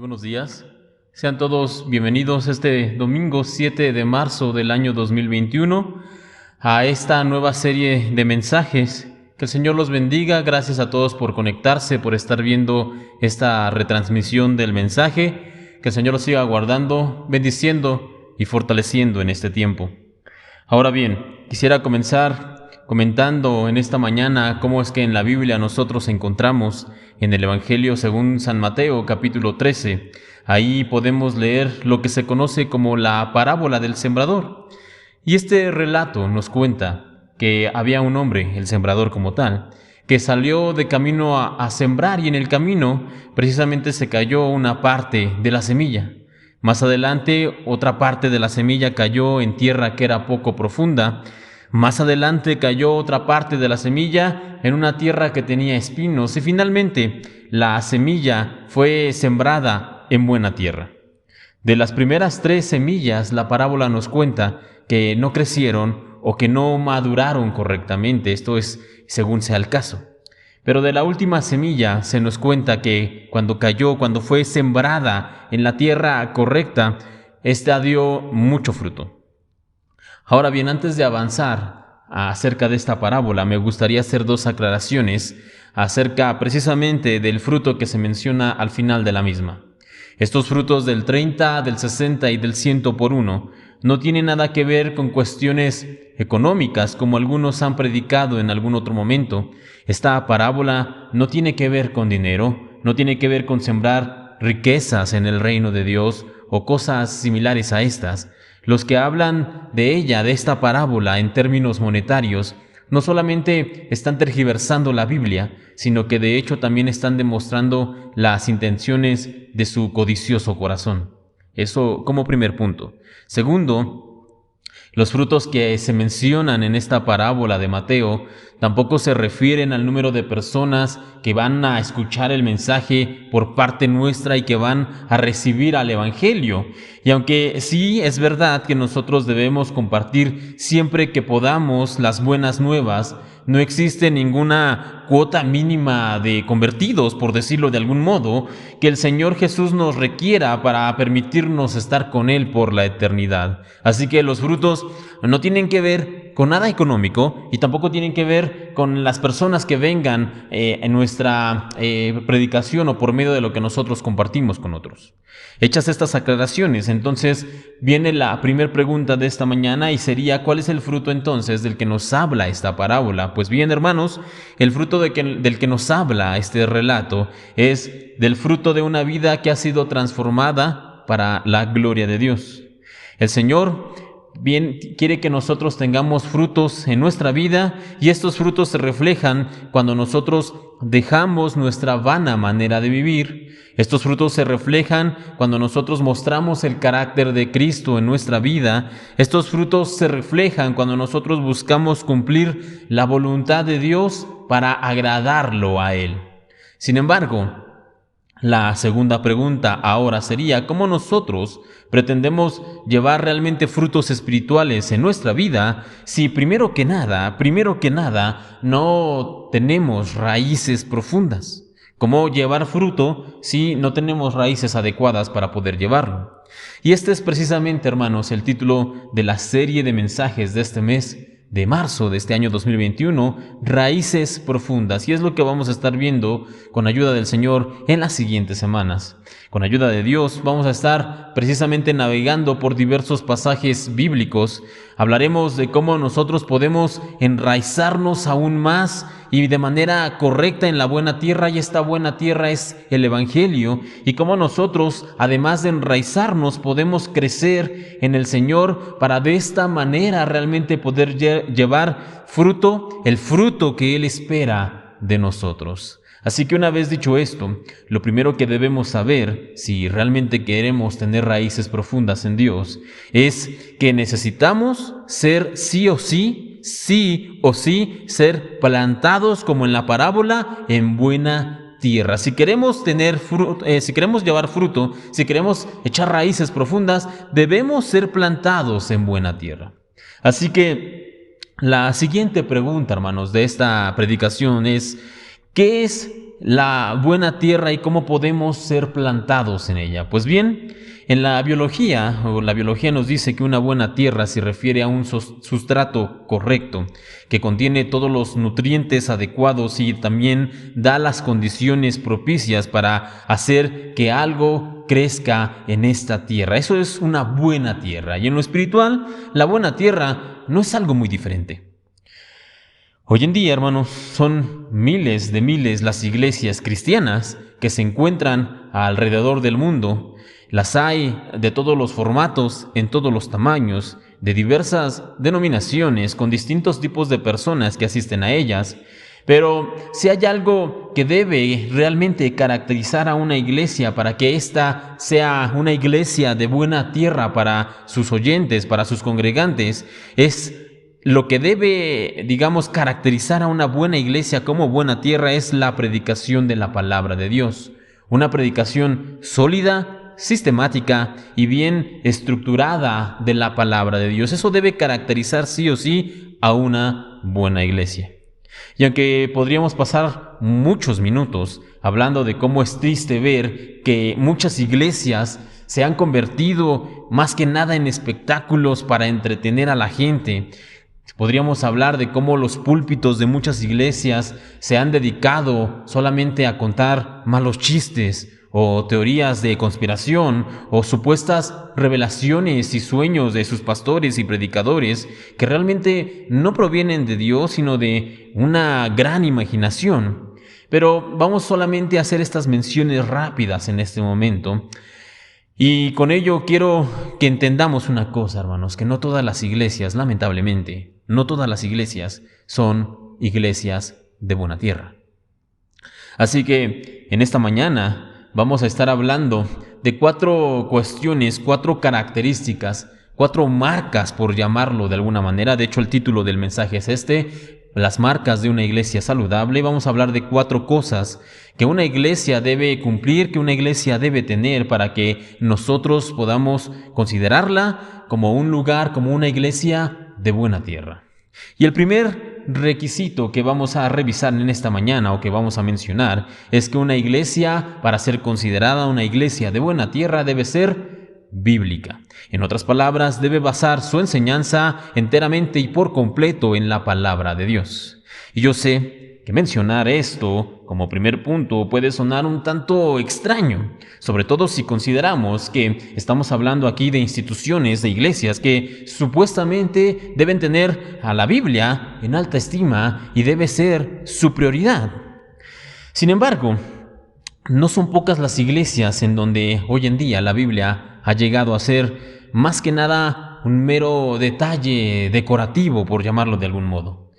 buenos días. Sean todos bienvenidos este domingo 7 de marzo del año 2021 a esta nueva serie de mensajes. Que el Señor los bendiga. Gracias a todos por conectarse, por estar viendo esta retransmisión del mensaje. Que el Señor los siga guardando, bendiciendo y fortaleciendo en este tiempo. Ahora bien, quisiera comenzar comentando en esta mañana cómo es que en la Biblia nosotros encontramos en el Evangelio según San Mateo capítulo 13. Ahí podemos leer lo que se conoce como la parábola del sembrador. Y este relato nos cuenta que había un hombre, el sembrador como tal, que salió de camino a sembrar, y en el camino precisamente se cayó una parte de la semilla. Más adelante otra parte de la semilla cayó en tierra que era poco profunda. Más adelante cayó otra parte de la semilla en una tierra que tenía espinos, y finalmente la semilla fue sembrada en buena tierra. De las primeras 3 semillas, la parábola nos cuenta que no crecieron o que no maduraron correctamente, esto es según sea el caso. Pero de la última semilla se nos cuenta que cuando fue sembrada en la tierra correcta, esta dio mucho fruto. Ahora bien, antes de avanzar acerca de esta parábola, me gustaría hacer 2 aclaraciones acerca precisamente del fruto que se menciona al final de la misma. Estos frutos del 30, del 60 y del 100 por 1 no tienen nada que ver con cuestiones económicas, como algunos han predicado en algún otro momento. Esta parábola no tiene que ver con dinero, no tiene que ver con sembrar riquezas en el reino de Dios o cosas similares a estas. Los que hablan de ella, de esta parábola, en términos monetarios, no solamente están tergiversando la Biblia, sino que de hecho también están demostrando las intenciones de su codicioso corazón. Eso como primer punto. Segundo, los frutos que se mencionan en esta parábola de Mateo tampoco se refieren al número de personas que van a escuchar el mensaje por parte nuestra y que van a recibir al Evangelio. Y aunque sí es verdad que nosotros debemos compartir siempre que podamos las buenas nuevas, no existe ninguna cuota mínima de convertidos, por decirlo de algún modo, que el Señor Jesús nos requiera para permitirnos estar con Él por la eternidad. Así que los frutos no tienen que ver con nada económico y tampoco tienen que ver con las personas que vengan en nuestra predicación o por medio de lo que nosotros compartimos con otros. Hechas estas aclaraciones, entonces viene la primera pregunta de esta mañana, y sería: ¿cuál es el fruto entonces del que nos habla esta parábola? Pues bien, hermanos, el fruto del que nos habla este relato es del fruto de una vida que ha sido transformada para la gloria de Dios. El Señor bien quiere que nosotros tengamos frutos en nuestra vida, y estos frutos se reflejan cuando nosotros dejamos nuestra vana manera de vivir. Estos frutos se reflejan cuando nosotros mostramos el carácter de Cristo en nuestra vida. Estos frutos se reflejan cuando nosotros buscamos cumplir la voluntad de Dios para agradarlo a Él. Sin embargo, la segunda pregunta ahora sería: ¿cómo nosotros pretendemos llevar realmente frutos espirituales en nuestra vida si primero que nada, no tenemos raíces profundas? ¿Cómo llevar fruto si no tenemos raíces adecuadas para poder llevarlo? Y este es precisamente, hermanos, el título de la serie de mensajes de este mes de marzo de este año 2021, Raíces Profundas. Y es lo que vamos a estar viendo con ayuda del Señor en las siguientes semanas. Con ayuda de Dios vamos a estar precisamente navegando por diversos pasajes bíblicos. Hablaremos de cómo nosotros podemos enraizarnos aún más y de manera correcta en la buena tierra, y esta buena tierra es el Evangelio, y cómo nosotros, además de enraizarnos, podemos crecer en el Señor para de esta manera realmente poder llevar fruto, el fruto que Él espera de nosotros. Así que una vez dicho esto, lo primero que debemos saber, si realmente queremos tener raíces profundas en Dios, es que necesitamos ser sí o sí, ser plantados como en la parábola en buena tierra. Si queremos tener fruto, si queremos llevar fruto, si queremos echar raíces profundas, debemos ser plantados en buena tierra. Así que la siguiente pregunta, hermanos, de esta predicación es: ¿qué es la buena tierra y cómo podemos ser plantados en ella? Pues bien, en la biología nos dice que una buena tierra se refiere a un sustrato correcto, que contiene todos los nutrientes adecuados y también da las condiciones propicias para hacer que algo crezca en esta tierra. Eso es una buena tierra. Y en lo espiritual, la buena tierra no es algo muy diferente. Hoy en día, hermanos, son miles las iglesias cristianas que se encuentran alrededor del mundo. Las hay de todos los formatos, en todos los tamaños, de diversas denominaciones, con distintos tipos de personas que asisten a ellas. Pero si hay algo que debe realmente caracterizar a una iglesia para que ésta sea una iglesia de buena tierra para sus oyentes, para sus congregantes, es lo que debe, caracterizar a una buena iglesia como buena tierra es la predicación de la palabra de Dios. Una predicación sólida, sistemática y bien estructurada de la palabra de Dios. Eso debe caracterizar sí o sí a una buena iglesia. Y aunque podríamos pasar muchos minutos hablando de cómo es triste ver que muchas iglesias se han convertido más que nada en espectáculos para entretener a la gente, podríamos hablar de cómo los púlpitos de muchas iglesias se han dedicado solamente a contar malos chistes o teorías de conspiración o supuestas revelaciones y sueños de sus pastores y predicadores que realmente no provienen de Dios, sino de una gran imaginación. Pero vamos solamente a hacer estas menciones rápidas en este momento. Y con ello quiero que entendamos una cosa, hermanos, que no todas las iglesias, lamentablemente, no todas las iglesias son iglesias de buena tierra. Así que en esta mañana vamos a estar hablando de 4 cuestiones, 4 características, 4 marcas, por llamarlo de alguna manera. De hecho, el título del mensaje es las marcas de una iglesia saludable. Vamos a hablar de 4 cosas que una iglesia debe cumplir, que una iglesia debe tener para que nosotros podamos considerarla como un lugar, como una iglesia de buena tierra. Y el primer requisito que vamos a revisar en esta mañana o que vamos a mencionar es que una iglesia, para ser considerada una iglesia de buena tierra, debe ser bíblica. En otras palabras, debe basar su enseñanza enteramente y por completo en la palabra de Dios. Y yo sé que mencionar esto como primer punto puede sonar un tanto extraño, sobre todo si consideramos que estamos hablando aquí de instituciones, de iglesias que supuestamente deben tener a la Biblia en alta estima y debe ser su prioridad. Sin embargo, no son pocas las iglesias en donde hoy en día la Biblia ha llegado a ser más que nada un mero detalle decorativo, por llamarlo de algún modo.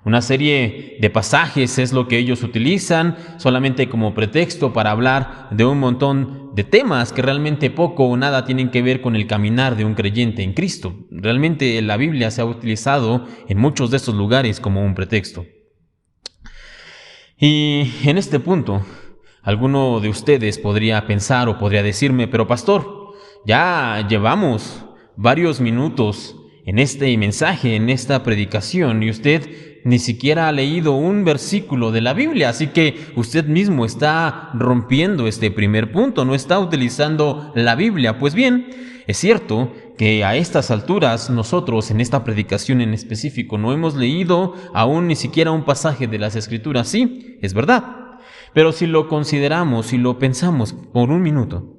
Una serie de pasajes es lo que ellos utilizan solamente como pretexto para hablar de un montón de temas que realmente poco o nada tienen que ver con el caminar de un creyente en Cristo. Realmente la Biblia se ha utilizado en muchos de estos lugares como un pretexto. Y en este punto, alguno de ustedes podría pensar o podría decirme, pero pastor, ya llevamos varios minutos en este mensaje, en esta predicación, y usted ni siquiera ha leído un versículo de la Biblia, así que usted mismo está rompiendo este primer punto, no está utilizando la Biblia. Pues bien, es cierto que a estas alturas nosotros en esta predicación en específico no hemos leído aún ni siquiera un pasaje de las Escrituras. Sí, es verdad, pero si lo consideramos, si lo pensamos por un minuto,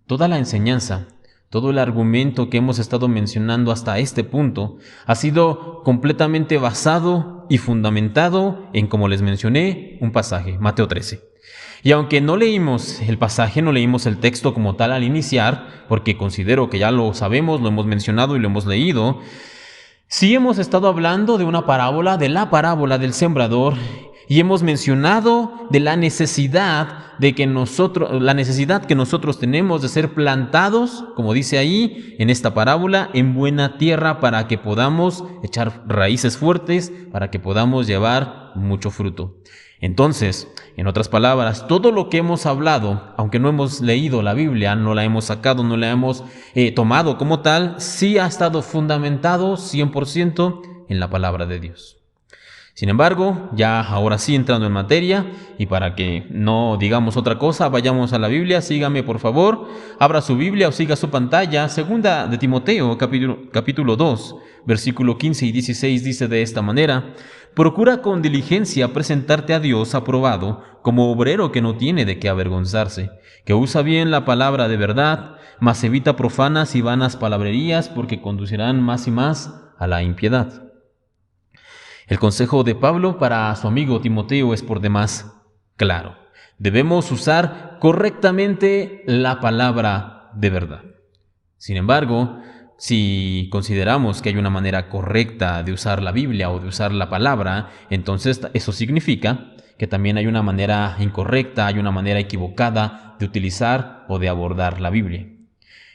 toda la enseñanza, todo el argumento que hemos estado mencionando hasta este punto ha sido completamente basado y fundamentado en, como les mencioné, un pasaje, Mateo 13. Y aunque no leímos el pasaje, no leímos el texto como tal al iniciar, porque considero que ya lo sabemos, lo hemos mencionado y lo hemos leído, sí hemos estado hablando de una parábola, de la parábola del sembrador, y hemos mencionado de la necesidad que nosotros tenemos de ser plantados, como dice ahí en esta parábola, en buena tierra para que podamos echar raíces fuertes, para que podamos llevar mucho fruto. Entonces, en otras palabras, todo lo que hemos hablado, aunque no hemos leído la Biblia, no la hemos sacado, no la hemos tomado como tal, sí ha estado fundamentado 100% en la palabra de Dios. Sin embargo, ya ahora sí entrando en materia, y para que no digamos otra cosa, vayamos a la Biblia. Sígame por favor, abra su Biblia o siga su pantalla. Segunda de Timoteo, capítulo 2, versículo 15 y 16 dice de esta manera: procura con diligencia presentarte a Dios aprobado, como obrero que no tiene de qué avergonzarse, que usa bien la palabra de verdad, mas evita profanas y vanas palabrerías, porque conducirán más y más a la impiedad. El consejo de Pablo para su amigo Timoteo es por demás claro. Debemos usar correctamente la palabra de verdad. Sin embargo, si consideramos que hay una manera correcta de usar la Biblia o de usar la palabra, entonces eso significa que también hay una manera incorrecta, hay una manera equivocada de utilizar o de abordar la Biblia.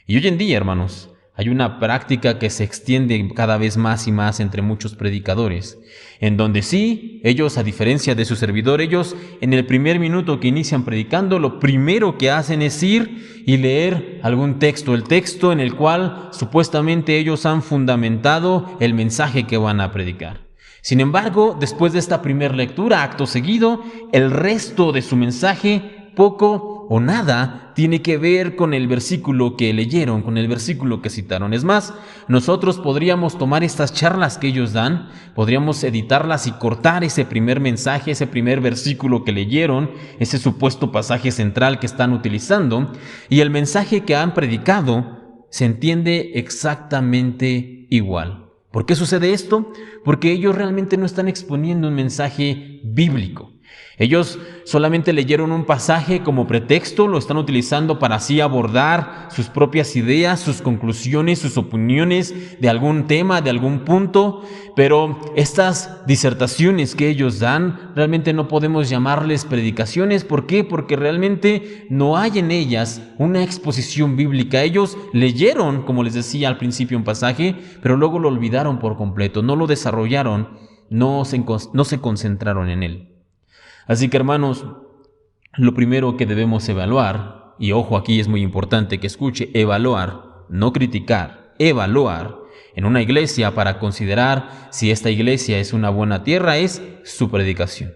Y hoy en día, hermanos, hay una práctica que se extiende cada vez más y más entre muchos predicadores, en donde sí, ellos, a diferencia de su servidor, ellos en el primer minuto que inician predicando, lo primero que hacen es ir y leer algún texto, el texto en el cual supuestamente ellos han fundamentado el mensaje que van a predicar. Sin embargo, después de esta primera lectura, acto seguido, el resto de su mensaje poco o nada tiene que ver con el versículo que leyeron, con el versículo que citaron. Es más, nosotros podríamos tomar estas charlas que ellos dan, podríamos editarlas y cortar ese primer mensaje, ese primer versículo que leyeron, ese supuesto pasaje central que están utilizando, y el mensaje que han predicado se entiende exactamente igual. ¿Por qué sucede esto? Porque ellos realmente no están exponiendo un mensaje bíblico. Ellos solamente leyeron un pasaje como pretexto, lo están utilizando para así abordar sus propias ideas, sus conclusiones, sus opiniones de algún tema, de algún punto, pero estas disertaciones que ellos dan realmente no podemos llamarles predicaciones. ¿Por qué? Porque realmente no hay en ellas una exposición bíblica. Ellos leyeron, como les decía al principio, un pasaje, pero luego lo olvidaron por completo, no lo desarrollaron, no se concentraron en él. Así que, hermanos, lo primero que debemos evaluar, y ojo, aquí es muy importante que escuche, evaluar, no criticar, evaluar en una iglesia para considerar si esta iglesia es una buena tierra, es su predicación.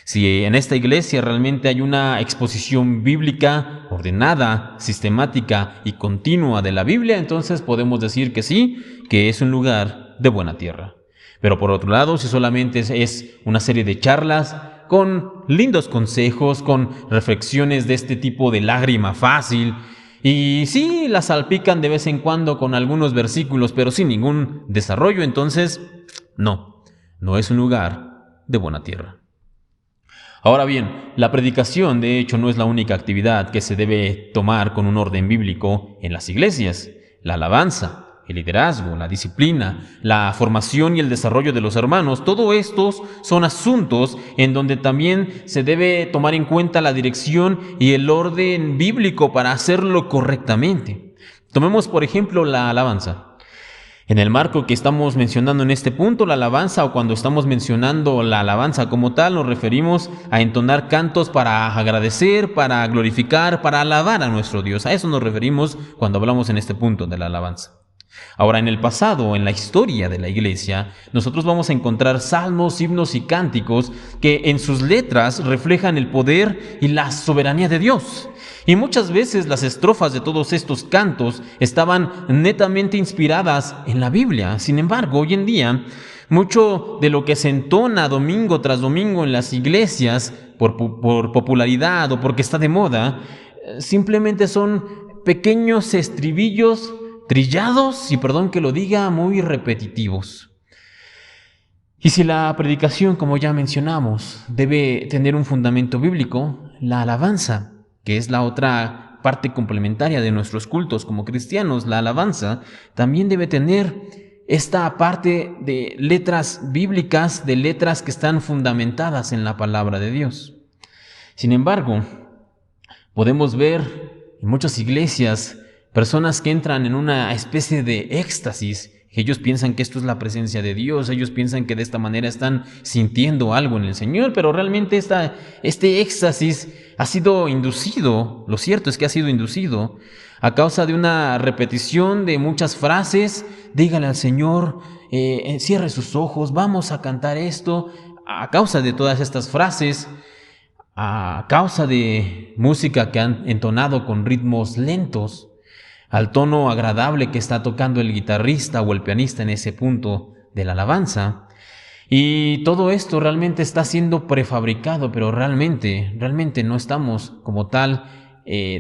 Si en esta iglesia realmente hay una exposición bíblica ordenada, sistemática y continua de la Biblia, entonces podemos decir que sí, que es un lugar de buena tierra. Pero por otro lado, si solamente es una serie de charlas con lindos consejos, con reflexiones de este tipo de lágrima fácil, y sí, las salpican de vez en cuando con algunos versículos, pero sin ningún desarrollo, entonces no es un lugar de buena tierra. Ahora bien, la predicación de hecho no es la única actividad que se debe tomar con un orden bíblico en las iglesias. La alabanza, el liderazgo, la disciplina, la formación y el desarrollo de los hermanos, todos estos son asuntos en donde también se debe tomar en cuenta la dirección y el orden bíblico para hacerlo correctamente. Tomemos por ejemplo la alabanza. En el marco que estamos mencionando en este punto, la alabanza, o cuando estamos mencionando la alabanza como tal, nos referimos a entonar cantos para agradecer, para glorificar, para alabar a nuestro Dios. A eso nos referimos cuando hablamos en este punto de la alabanza. Ahora, en el pasado, en la historia de la iglesia, nosotros vamos a encontrar salmos, himnos y cánticos que en sus letras reflejan el poder y la soberanía de Dios. Y muchas veces las estrofas de todos estos cantos estaban netamente inspiradas en la Biblia. Sin embargo, hoy en día, mucho de lo que se entona domingo tras domingo en las iglesias por popularidad o porque está de moda, simplemente son pequeños estribillos trillados, y perdón que lo diga, muy repetitivos. Y si la predicación, como ya mencionamos, debe tener un fundamento bíblico, la alabanza, que es la otra parte complementaria de nuestros cultos como cristianos, la alabanza también debe tener esta parte de letras bíblicas, de letras que están fundamentadas en la palabra de Dios. Sin embargo, podemos ver en muchas iglesias personas que entran en una especie de éxtasis Ellos piensan que esto es la presencia de Dios, ellos piensan que de esta manera están sintiendo algo en el Señor, pero realmente este éxtasis ha sido inducido, lo cierto es que ha sido inducido a causa de una repetición de muchas frases. Dígale al Señor, cierre sus ojos, vamos a cantar esto. A causa de todas estas frases, a causa de música que han entonado con ritmos lentos, al tono agradable que está tocando el guitarrista o el pianista en ese punto de la alabanza. Y todo esto realmente está siendo prefabricado, pero realmente no estamos como tal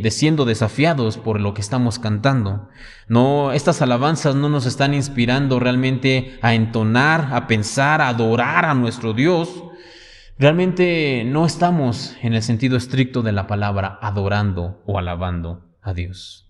siendo desafiados por lo que estamos cantando. No, estas alabanzas no nos están inspirando realmente a entonar, a pensar, a adorar a nuestro Dios. Realmente no estamos en el sentido estricto de la palabra adorando o alabando a Dios.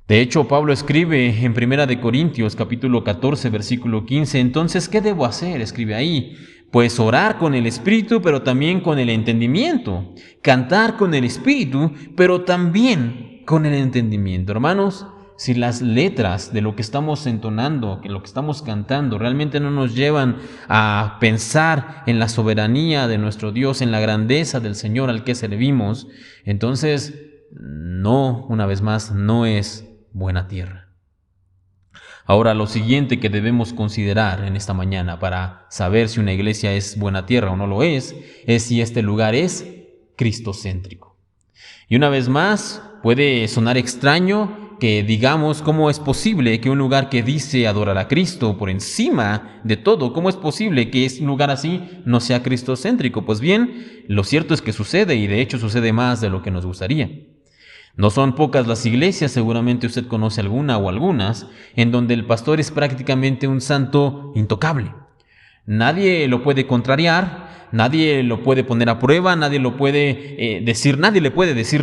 De hecho, Pablo escribe en 1 Corintios capítulo 14, versículo 15, entonces, ¿qué debo hacer? Escribe ahí, pues orar con el Espíritu, pero también con el entendimiento. Cantar con el Espíritu, pero también con el entendimiento. Hermanos, si las letras de lo que estamos entonando, que lo que estamos cantando, realmente no nos llevan a pensar en la soberanía de nuestro Dios, en la grandeza del Señor al que servimos, entonces, no, una vez más, no es buena tierra. Ahora, lo siguiente que debemos considerar en esta mañana para saber si una iglesia es buena tierra o no lo es si este lugar es cristocéntrico. Y una vez más, puede sonar extraño que digamos cómo es posible que un lugar que dice adorar a Cristo por encima de todo, cómo es posible que un lugar así no sea cristocéntrico. Pues bien, lo cierto es que sucede, y de hecho sucede más de lo que nos gustaría. No son pocas las iglesias, seguramente usted conoce alguna o algunas, en donde el pastor es prácticamente un santo intocable. Nadie lo puede contrariar, nadie lo puede poner a prueba, nadie le puede decir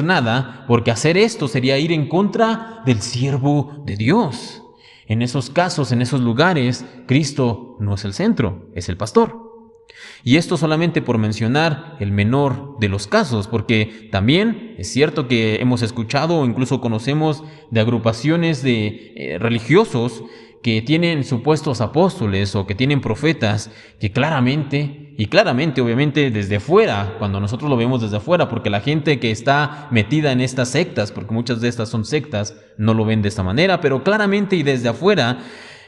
nada, porque hacer esto sería ir en contra del siervo de Dios. En esos casos, en esos lugares, Cristo no es el centro, es el pastor. Y esto solamente por mencionar el menor de los casos, porque también es cierto que hemos escuchado o incluso conocemos de agrupaciones de religiosos que tienen supuestos apóstoles o que tienen profetas que claramente obviamente desde fuera, cuando nosotros lo vemos desde afuera, porque la gente que está metida en estas sectas, porque muchas de estas son sectas, no lo ven de esta manera, pero claramente y desde afuera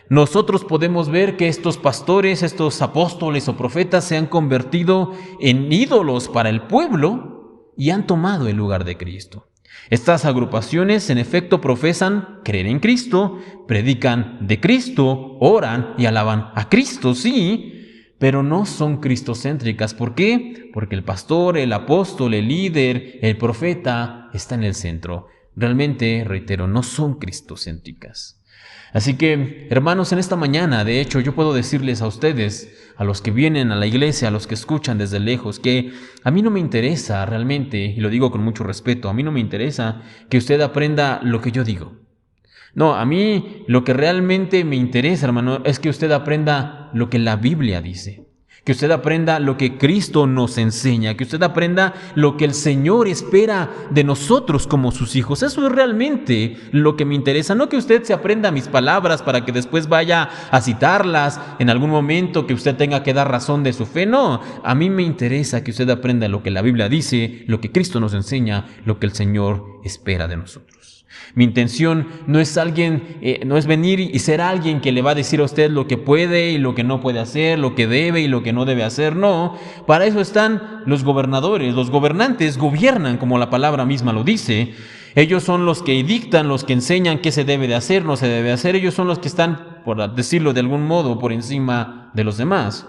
nosotros podemos ver que estos pastores, estos apóstoles o profetas se han convertido en ídolos para el pueblo y han tomado el lugar de Cristo. Estas agrupaciones en efecto profesan creer en Cristo, predican de Cristo, oran y alaban a Cristo, sí, pero no son cristocéntricas. ¿Por qué? Porque el pastor, el apóstol, el líder, el profeta está en el centro. Realmente, reitero, no son cristocéntricas. Así que, hermanos, en esta mañana, de hecho, yo puedo decirles a ustedes, a los que vienen a la iglesia, a los que escuchan desde lejos, que a mí no me interesa realmente, y lo digo con mucho respeto, a mí no me interesa que usted aprenda lo que yo digo. No, a mí lo que realmente me interesa, hermano, es que usted aprenda lo que la Biblia dice. Que usted aprenda lo que Cristo nos enseña, que usted aprenda lo que el Señor espera de nosotros como sus hijos. Eso es realmente lo que me interesa, no que usted se aprenda mis palabras para que después vaya a citarlas en algún momento que usted tenga que dar razón de su fe. No, a mí me interesa que usted aprenda lo que la Biblia dice, lo que Cristo nos enseña, lo que el Señor espera de nosotros. Mi intención no es venir y ser alguien que le va a decir a usted lo que puede y lo que no puede hacer, lo que debe y lo que no debe hacer. No, para eso están los gobernadores. Los gobernantes gobiernan, como la palabra misma lo dice. Ellos son los que dictan, los que enseñan qué se debe de hacer, no se debe hacer. Ellos son los que están, por decirlo de algún modo, por encima de los demás.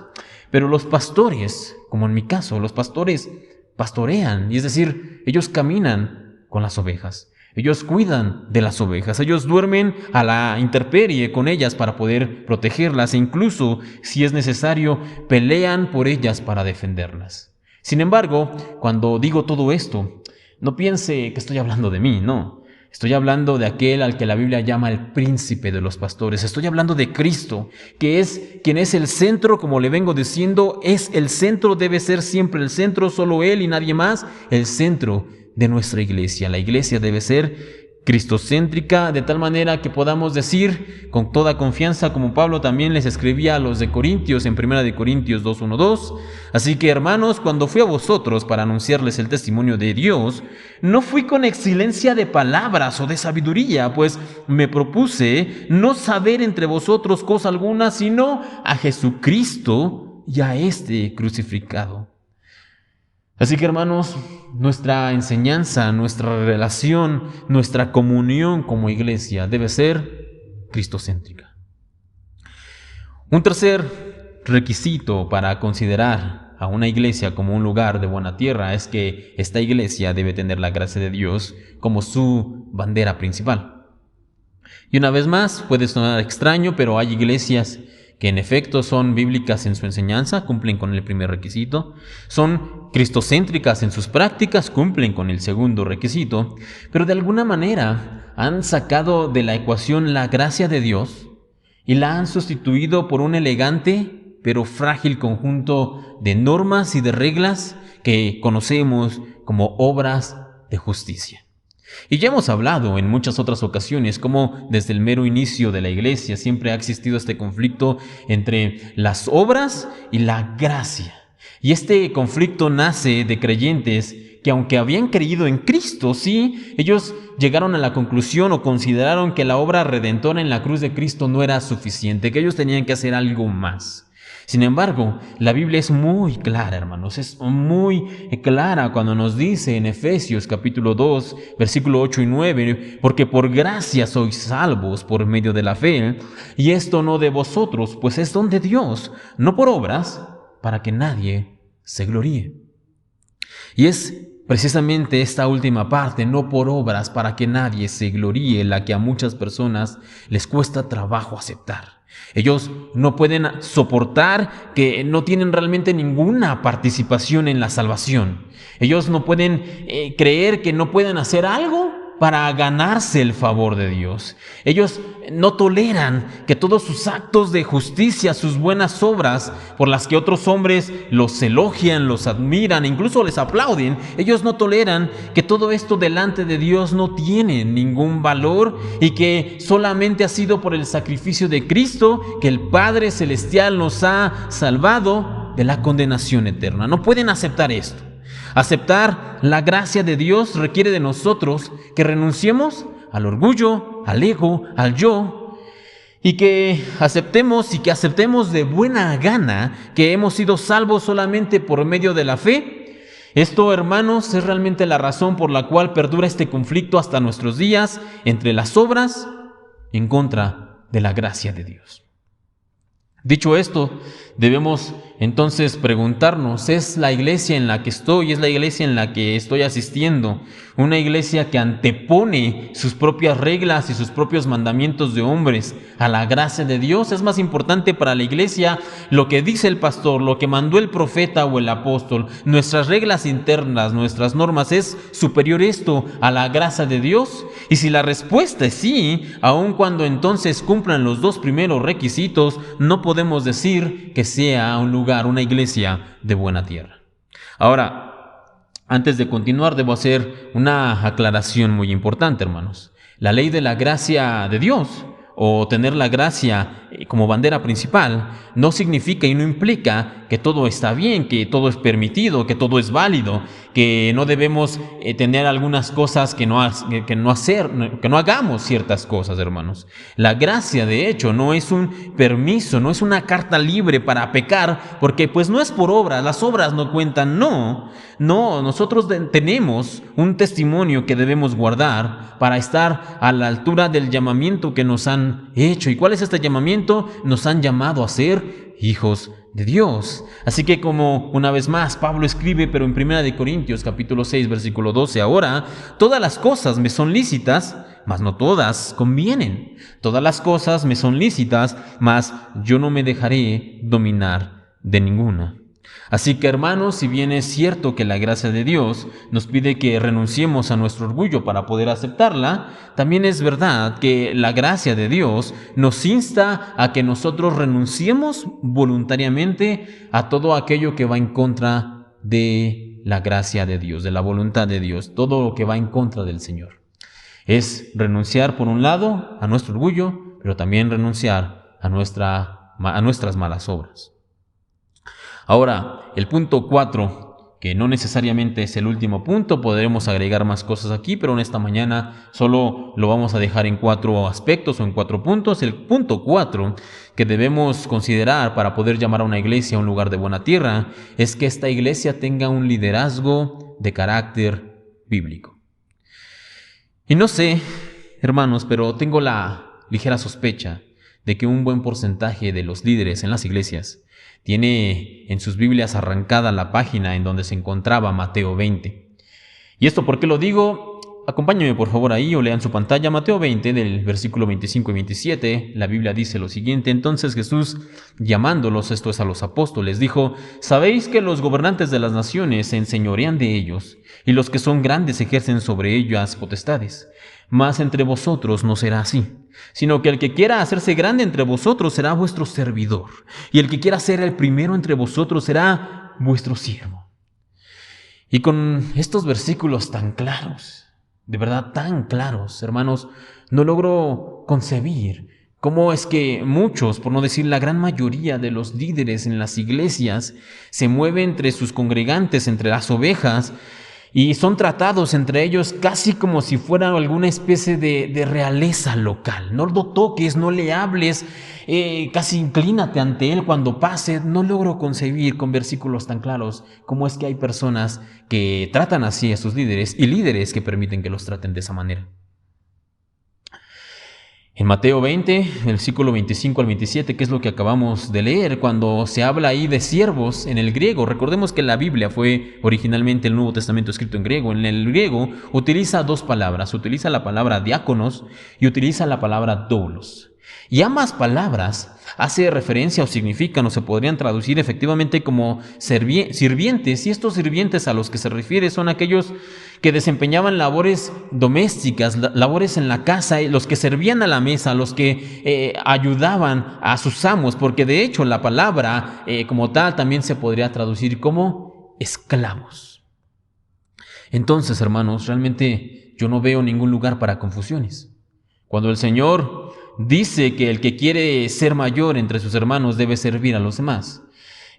Pero los pastores, como en mi caso, los pastores pastorean, y es decir, ellos caminan con las ovejas. Ellos cuidan de las ovejas, ellos duermen a la intemperie con ellas para poder protegerlas e incluso, si es necesario, pelean por ellas para defenderlas. Sin embargo, cuando digo todo esto, no piense que estoy hablando de mí, no. Estoy hablando de aquel al que la Biblia llama el príncipe de los pastores. Estoy hablando de Cristo, que es quien es el centro, como le vengo diciendo, es el centro, debe ser siempre el centro, solo Él y nadie más, el centro de nuestra iglesia. La iglesia debe ser cristocéntrica, de tal manera que podamos decir con toda confianza, como Pablo también les escribía a los de Corintios en 1 de Corintios 2:1-2: así que, hermanos, cuando fui a vosotros para anunciarles el testimonio de Dios, no fui con excelencia de palabras o de sabiduría, pues me propuse no saber entre vosotros cosa alguna, sino a Jesucristo y a este crucificado. Así que, hermanos, nuestra enseñanza, nuestra relación, nuestra comunión como iglesia debe ser cristocéntrica. Un tercer requisito para considerar a una iglesia como un lugar de buena tierra es que esta iglesia debe tener la gracia de Dios como su bandera principal. Y una vez más, puede sonar extraño, pero hay iglesias que en efecto son bíblicas en su enseñanza, cumplen con el primer requisito, son cristocéntricas en sus prácticas, cumplen con el segundo requisito, pero de alguna manera han sacado de la ecuación la gracia de Dios y la han sustituido por un elegante pero frágil conjunto de normas y de reglas que conocemos como obras de justicia. Y ya hemos hablado en muchas otras ocasiones cómo desde el mero inicio de la iglesia siempre ha existido este conflicto entre las obras y la gracia. Y este conflicto nace de creyentes que, aunque habían creído en Cristo, sí, ellos llegaron a la conclusión o consideraron que la obra redentora en la cruz de Cristo no era suficiente, que ellos tenían que hacer algo más. Sin embargo, la Biblia es muy clara, hermanos, es muy clara cuando nos dice en Efesios capítulo 2, versículo 8 y 9, porque por gracia sois salvos por medio de la fe, y esto no de vosotros, pues es don de Dios, no por obras, para que nadie se gloríe. Y es precisamente esta última parte, no por obras, para que nadie se gloríe, la que a muchas personas les cuesta trabajo aceptar. Ellos no pueden soportar que no tienen realmente ninguna participación en la salvación. Ellos no pueden creer que no pueden hacer algo para ganarse el favor de Dios. Ellos no toleran que todos sus actos de justicia, sus buenas obras, por las que otros hombres los elogian, los admiran, incluso les aplauden, ellos no toleran que todo esto delante de Dios no tiene ningún valor y que solamente ha sido por el sacrificio de Cristo que el Padre Celestial nos ha salvado de la condenación eterna. No pueden aceptar esto. Aceptar la gracia de Dios requiere de nosotros que renunciemos al orgullo, al ego, al yo, y que aceptemos de buena gana que hemos sido salvos solamente por medio de la fe. Esto, hermanos, es realmente la razón por la cual perdura este conflicto hasta nuestros días entre las obras en contra de la gracia de Dios. Dicho esto, debemos entonces preguntarnos, ¿es la iglesia en la que estoy, es la iglesia en la que estoy asistiendo, una iglesia que antepone sus propias reglas y sus propios mandamientos de hombres a la gracia de Dios? ¿Es más importante para la iglesia lo que dice el pastor, lo que mandó el profeta o el apóstol, nuestras reglas internas, nuestras normas? ¿Es superior esto a la gracia de Dios? Y si la respuesta es sí, aun cuando entonces cumplan los dos primeros requisitos, no podemos decir que sea un lugar, una iglesia de buena tierra. Ahora, antes de continuar, debo hacer una aclaración muy importante, hermanos. La ley de la gracia de Dios, o tener la gracia como bandera principal, no significa y no implica que todo está bien, que todo es permitido, que todo es válido, que no debemos tener algunas cosas que no hagamos ciertas cosas, hermanos. La gracia, de hecho, no es un permiso, no es una carta libre para pecar, porque pues no es por obras, las obras no cuentan, no, nosotros tenemos un testimonio que debemos guardar para estar a la altura del llamamiento que nos han hecho. ¿Y cuál es este llamamiento? Nos han llamado a ser hijos de Dios. Así que, como una vez más Pablo escribe, pero en 1 de Corintios capítulo 6 versículo 12, ahora todas las cosas me son lícitas, mas no todas convienen. Todas las cosas me son lícitas, mas yo no me dejaré dominar de ninguna. Así que, hermanos, si bien es cierto que la gracia de Dios nos pide que renunciemos a nuestro orgullo para poder aceptarla, también es verdad que la gracia de Dios nos insta a que nosotros renunciemos voluntariamente a todo aquello que va en contra de la gracia de Dios, de la voluntad de Dios, todo lo que va en contra del Señor. Es renunciar, por un lado, a nuestro orgullo, pero también renunciar a nuestras malas obras. Ahora, el punto 4, que no necesariamente es el último punto, podremos agregar más cosas aquí, pero en esta mañana solo lo vamos a dejar en 4 aspectos o en 4 puntos. El punto 4 que debemos considerar para poder llamar a una iglesia un lugar de buena tierra es que esta iglesia tenga un liderazgo de carácter bíblico. Y no sé, hermanos, pero tengo la ligera sospecha de que un buen porcentaje de los líderes en las iglesias tiene en sus Biblias arrancada la página en donde se encontraba Mateo 20. ¿Y esto por qué lo digo? Acompáñenme por favor ahí o lean su pantalla. Mateo 20, del versículo 25 y 27, la Biblia dice lo siguiente: entonces Jesús, llamándolos, esto es a los apóstoles, dijo: ¿sabéis que los gobernantes de las naciones se enseñorean de ellos, y los que son grandes ejercen sobre ellas potestades? Mas entre vosotros no será así, sino que el que quiera hacerse grande entre vosotros será vuestro servidor, y el que quiera ser el primero entre vosotros será vuestro siervo. Y con estos versículos tan claros, de verdad tan claros, hermanos, no logro concebir cómo es que muchos, por no decir la gran mayoría de los líderes en las iglesias, se mueven entre sus congregantes, entre las ovejas, y son tratados entre ellos casi como si fueran alguna especie de realeza local. No lo toques, no le hables, casi inclínate ante él cuando pase. No logro concebir con versículos tan claros cómo es que hay personas que tratan así a sus líderes y líderes que permiten que los traten de esa manera. En Mateo 20, versículo 25 al 27, que es lo que acabamos de leer, cuando se habla ahí de siervos en el griego, recordemos que la Biblia fue originalmente el Nuevo Testamento escrito en griego. En el griego utiliza 2 palabras, utiliza la palabra diáconos y utiliza la palabra doulos. Y ambas palabras hace referencia o significan o se podrían traducir efectivamente como sirvientes, y estos sirvientes a los que se refiere son aquellos que desempeñaban labores domésticas, labores en la casa, los que servían a la mesa, los que ayudaban a sus amos, porque de hecho la palabra como tal también se podría traducir como esclavos. Entonces, hermanos, realmente yo no veo ningún lugar para confusiones. Cuando el Señor dice que el que quiere ser mayor entre sus hermanos debe servir a los demás,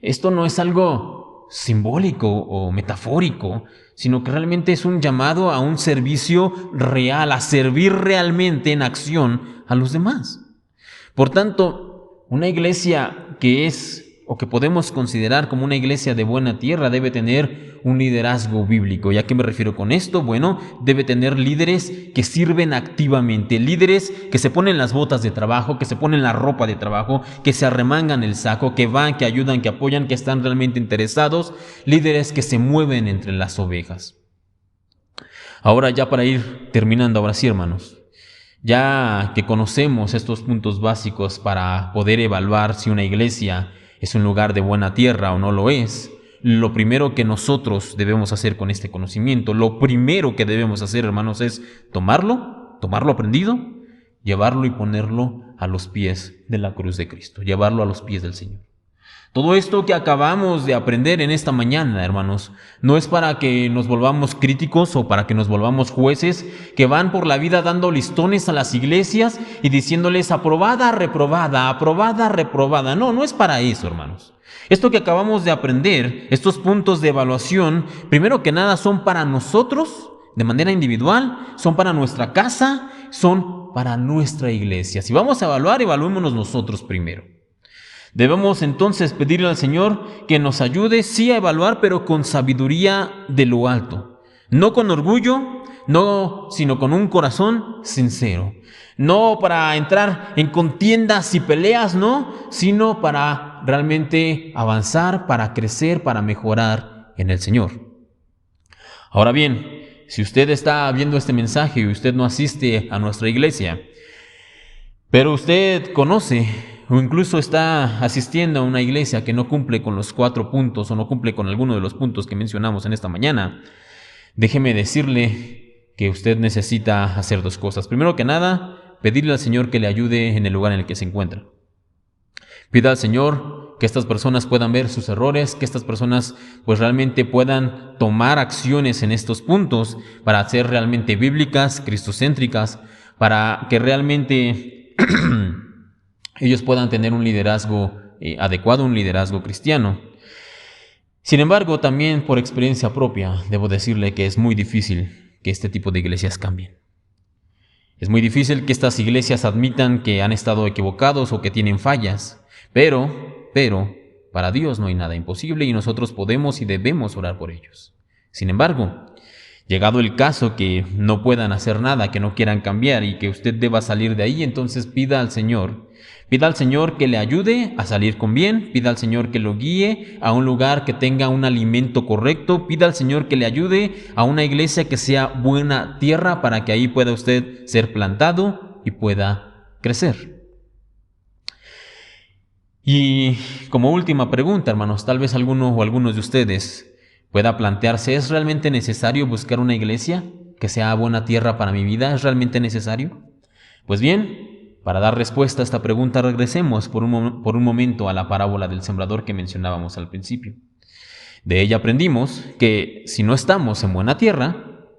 esto no es algo simbólico o metafórico, sino que realmente es un llamado a un servicio real, a servir realmente en acción a los demás. Por tanto, una iglesia que es o que podemos considerar como una iglesia de buena tierra debe tener un liderazgo bíblico. ¿Y a qué me refiero con esto? Bueno, debe tener líderes que sirven activamente, líderes que se ponen las botas de trabajo, que se ponen la ropa de trabajo, que se arremangan el saco, que van, que ayudan, que apoyan, que están realmente interesados, líderes que se mueven entre las ovejas. Ahora ya para ir terminando, ahora sí, hermanos, ya que conocemos estos puntos básicos para poder evaluar si una iglesia es un lugar de buena tierra o no lo es, lo primero que nosotros debemos hacer con este conocimiento, lo primero que debemos hacer, hermanos, es tomarlo aprendido, llevarlo y ponerlo a los pies de la cruz de Cristo, llevarlo a los pies del Señor. Todo esto que acabamos de aprender en esta mañana, hermanos, no es para que nos volvamos críticos o para que nos volvamos jueces que van por la vida dando listones a las iglesias y diciéndoles aprobada, reprobada, aprobada, reprobada. No, no es para eso, hermanos. Esto que acabamos de aprender, estos puntos de evaluación, primero que nada son para nosotros de manera individual, son para nuestra casa, son para nuestra iglesia. Si vamos a evaluar, evaluémonos nosotros primero. Debemos entonces pedirle al Señor que nos ayude, sí, a evaluar, pero con sabiduría de lo alto. No con orgullo, no, sino con un corazón sincero. No para entrar en contiendas y peleas, no, sino para realmente avanzar, para crecer, para mejorar en el Señor. Ahora bien, si usted está viendo este mensaje y usted no asiste a nuestra iglesia, pero usted conoce o incluso está asistiendo a una iglesia que no cumple con los 4 puntos o no cumple con alguno de los puntos que mencionamos en esta mañana, déjeme decirle que usted necesita hacer 2 cosas. Primero que nada, pedirle al Señor que le ayude en el lugar en el que se encuentra. Pida al Señor que estas personas puedan ver sus errores, que estas personas pues realmente puedan tomar acciones en estos puntos para ser realmente bíblicas, cristocéntricas, para que realmente ellos puedan tener un liderazgo adecuado, un liderazgo cristiano. Sin embargo, también por experiencia propia, debo decirle que es muy difícil que este tipo de iglesias cambien. Es muy difícil que estas iglesias admitan que han estado equivocados o que tienen fallas, pero, para Dios no hay nada imposible y nosotros podemos y debemos orar por ellos. Sin embargo, llegado el caso que no puedan hacer nada, que no quieran cambiar y que usted deba salir de ahí, entonces pida al Señor que le ayude a salir con bien, pida al Señor que lo guíe a un lugar que tenga un alimento correcto, pida al Señor que le ayude a una iglesia que sea buena tierra para que ahí pueda usted ser plantado y pueda crecer. Y como última pregunta, hermanos, tal vez alguno o algunos de ustedes pueda plantearse, ¿es realmente necesario buscar una iglesia que sea buena tierra para mi vida? ¿Es realmente necesario? Pues bien, para dar respuesta a esta pregunta, regresemos por un momento a la parábola del sembrador que mencionábamos al principio. De ella aprendimos que si no estamos en buena tierra,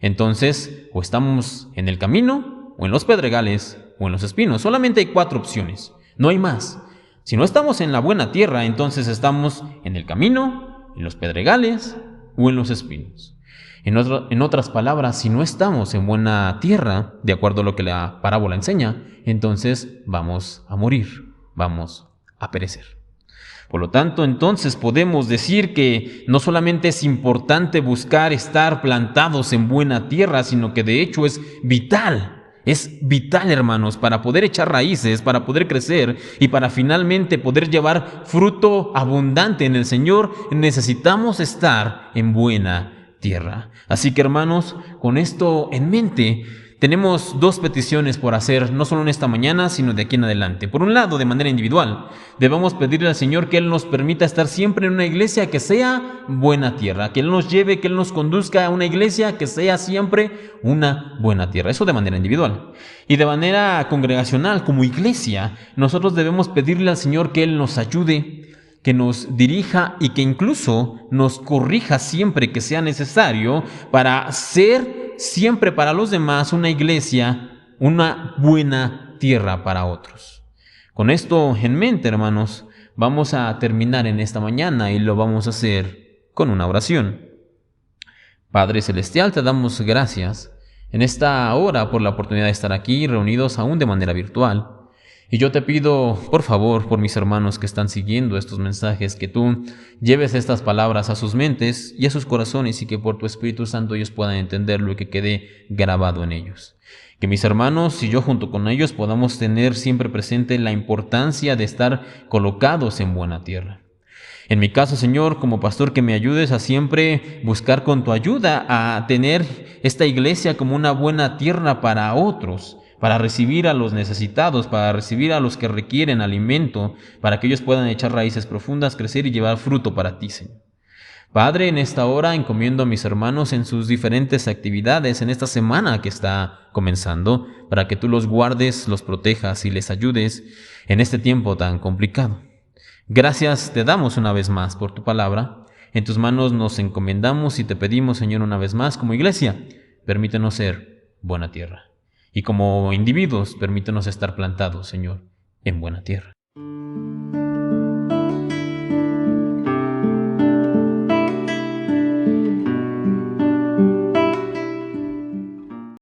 entonces o estamos en el camino, o en los pedregales, o en los espinos. Solamente hay 4 opciones, no hay más. Si no estamos en la buena tierra, entonces estamos en el camino, en los pedregales, o en los espinos. En otras palabras, si no estamos en buena tierra, de acuerdo a lo que la parábola enseña, entonces vamos a morir, vamos a perecer. Por lo tanto, entonces podemos decir que no solamente es importante buscar estar plantados en buena tierra, sino que de hecho es vital, hermanos, para poder echar raíces, para poder crecer y para finalmente poder llevar fruto abundante en el Señor, necesitamos estar en buena tierra. Así que, hermanos, con esto en mente, tenemos 2 peticiones por hacer, no solo en esta mañana, sino de aquí en adelante. Por un lado, de manera individual, debemos pedirle al Señor que Él nos permita estar siempre en una iglesia que sea buena tierra, que Él nos lleve, que Él nos conduzca a una iglesia que sea siempre una buena tierra. Eso de manera individual. Y de manera congregacional, como iglesia, nosotros debemos pedirle al Señor que Él nos ayude, que nos dirija y que incluso nos corrija siempre que sea necesario para ser siempre para los demás una iglesia, una buena tierra para otros. Con esto en mente, hermanos, vamos a terminar en esta mañana y lo vamos a hacer con una oración. Padre Celestial, te damos gracias en esta hora por la oportunidad de estar aquí reunidos aún de manera virtual. Y yo te pido, por favor, por mis hermanos que están siguiendo estos mensajes, que tú lleves estas palabras a sus mentes y a sus corazones y que por tu Espíritu Santo ellos puedan entenderlo y que quede grabado en ellos. Que mis hermanos y yo junto con ellos podamos tener siempre presente la importancia de estar colocados en buena tierra. En mi caso, Señor, como pastor, que me ayudes a siempre buscar con tu ayuda a tener esta iglesia como una buena tierra para otros, para recibir a los necesitados, para recibir a los que requieren alimento, para que ellos puedan echar raíces profundas, crecer y llevar fruto para ti, Señor. Padre, en esta hora encomiendo a mis hermanos en sus diferentes actividades en esta semana que está comenzando, para que tú los guardes, los protejas y les ayudes en este tiempo tan complicado. Gracias te damos una vez más por tu palabra. En tus manos nos encomendamos y te pedimos, Señor, una vez más como iglesia, permítenos ser buena tierra. Y como individuos, permítenos estar plantados, Señor, en buena tierra.